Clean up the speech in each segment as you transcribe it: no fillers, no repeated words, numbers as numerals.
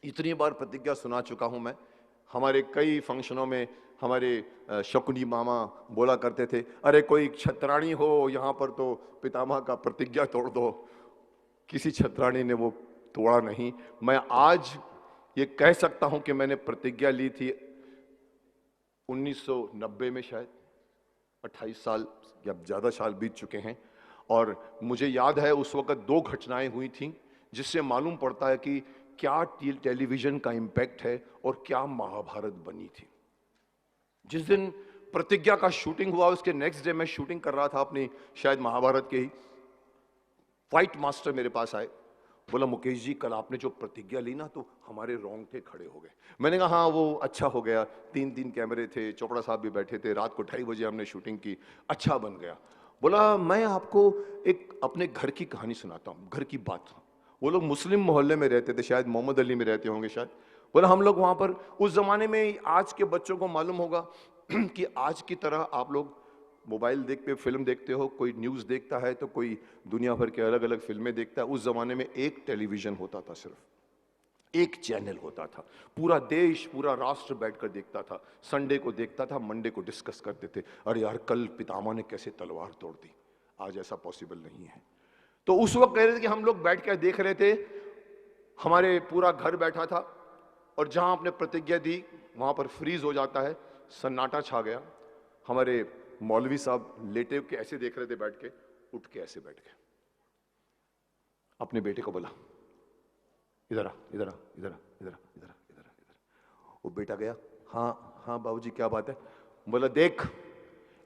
इतनी बार प्रतिज्ञा सुना चुका हूं मैं। हमारे कई फंक्शनों में हमारे शकुनी मामा बोला करते थे, अरे कोई छतरानी हो यहाँ पर तो पितामह का प्रतिज्ञा तोड़ दो। किसी छतरानी ने वो तोड़ा नहीं। मैं आज ये कह सकता हूं कि मैंने प्रतिज्ञा ली थी 1990 में, शायद 28 साल या ज़्यादा साल बीत चुके हैं। और मुझे याद है उस वक्त 2 घटनाएं हुई थीं जिससे मालूम पड़ता है कि क्या टेलीविजन का इम्पैक्ट है और क्या महाभारत बनी थी। जिस दिन प्रतिज्ञा का शूटिंग हुआ उसके नेक्स्ट डे मैं शूटिंग कर रहा था अपनी शायद महाभारत के ही। फाइट मास्टर मेरे पास आए, बोला मुकेश जी कल आपने जो प्रतिज्ञा ली ना तो हमारे रोंगटे खड़े हो गए। मैंने कहा हाँ वो अच्छा हो गया, 3 कैमरे थे, चोपड़ा साहब भी बैठे थे, रात को 2:30 बजे हमने शूटिंग की, अच्छा बन गया। बोला मैं आपको एक अपने घर की कहानी सुनाता हूँ, घर की बात। वो लोग मुस्लिम मोहल्ले में रहते थे, शायद मोहम्मद अली में रहते होंगे शायद। बोला हम लोग वहां पर उस जमाने में, आज के बच्चों को मालूम होगा कि आज की तरह आप लोग मोबाइल देखते, फिल्म देखते हो, कोई न्यूज़ देखता है तो कोई दुनिया भर के अलग अलग फिल्में देखता है। उस जमाने में एक टेलीविजन होता था, सिर्फ एक चैनल होता था, पूरा देश पूरा राष्ट्र बैठकर देखता था। संडे को देखता था, मंडे को डिस्कस करते थे, अरे यार कल पितामह ने कैसे तलवार तोड़ दी। आज ऐसा पॉसिबल नहीं है। तो उस वक्त कह रहे थे कि हम लोग बैठ कर देख रहे थे, हमारे पूरा घर बैठा था और जहां आपने प्रतिज्ञा दी वहां पर फ्रीज हो जाता है, सन्नाटा छा गया। हमारे मौलवी साहब लेटे के ऐसे देख रहे थे बैठ के, उठ के ऐसे बैठ गए, अपने बेटे को बोला इधर आ इधर आ इधर आ इधर आ इधर आ इधर आ इधर। वो बेटा गया, हाँ हाँ बाबूजी क्या बात है। बोला देख,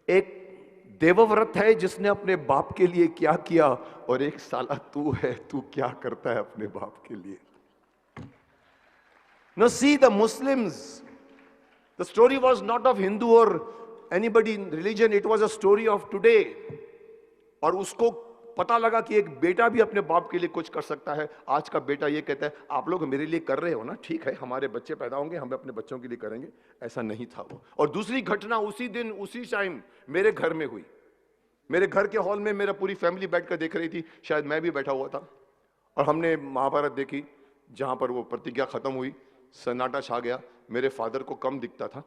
एक देवव्रत है जिसने अपने बाप के लिए क्या किया और एक साला तू है, तू क्या करता है अपने बाप के लिए। Now see the Muslims, the story was not of Hindu or anybody in religion, it was a story of today। और उसको पता लगा कि एक बेटा भी अपने बाप के लिए कुछ कर सकता है। आज का बेटा ये कहता है आप लोग मेरे लिए कर रहे हो ना, ठीक है, हमारे बच्चे पैदा होंगे हम अपने बच्चों के लिए करेंगे। ऐसा नहीं था वो। और दूसरी घटना उसी दिन उसी टाइम मेरे घर में हुई। मेरे घर के हॉल में मेरा पूरी फैमिली बैठकर देख रही थी, शायद मैं भी बैठा हुआ था, और हमने महाभारत देखी। जहां पर वो प्रतिज्ञा खत्म हुई, सन्नाटा छा गया। मेरे फादर को कम दिखता था,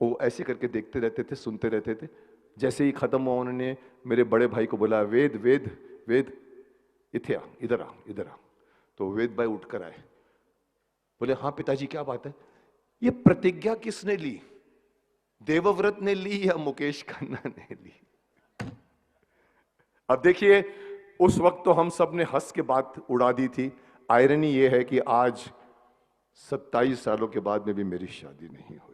वो ऐसे करके देखते रहते थे, सुनते रहते थे। जैसे ही खत्म हुआ उन्होंने मेरे बड़े भाई को बोला वेद वेद वेद इथे आ, इधर आ इधर आ। तो वेद भाई उठकर आए, बोले हाँ पिताजी क्या बात है। ये प्रतिज्ञा किसने ली, देवव्रत ने ली या मुकेश खन्ना ने ली। अब देखिए उस वक्त तो हम सब ने हंस के बात उड़ा दी थी। आयरनी ये है कि आज 27 सालों के बाद में भी मेरी शादी नहीं हुई।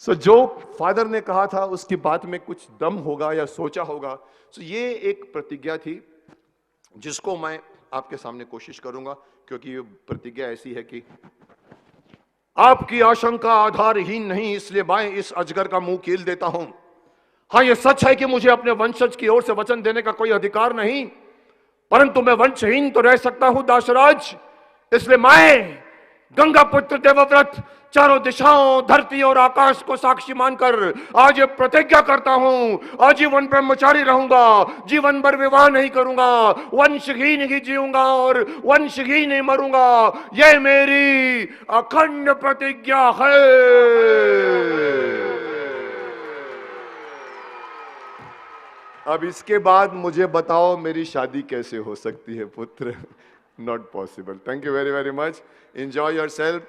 सो जो फादर ने कहा था उसकी बात में कुछ दम होगा या सोचा होगा। सो ये एक प्रतिज्ञा थी जिसको मैं आपके सामने कोशिश करूंगा, क्योंकि ये प्रतिज्ञा ऐसी है कि आपकी आशंका आधारहीन नहीं, इसलिए मैं इस अजगर का मुंह कील देता हूं। हाँ ये सच है कि मुझे अपने वंशज की ओर से वचन देने का कोई अधिकार नहीं, परंतु मैं वंशहीन तो रह सकता हूं दासराज। इसलिए मैं गंगा पुत्र देवव्रत चारों दिशाओं, धरती और आकाश को साक्षी मानकर आज ये प्रतिज्ञा करता हूं, आजीवन ब्रह्मचारी रहूंगा, जीवन भर विवाह नहीं करूंगा, वंशहीन ही जीऊंगा और वंशहीन ही मरूंगा। यह मेरी अखंड प्रतिज्ञा है। अब इसके बाद मुझे बताओ मेरी शादी कैसे हो सकती है पुत्र। Not possible. Thank you very very much. Enjoy yourself.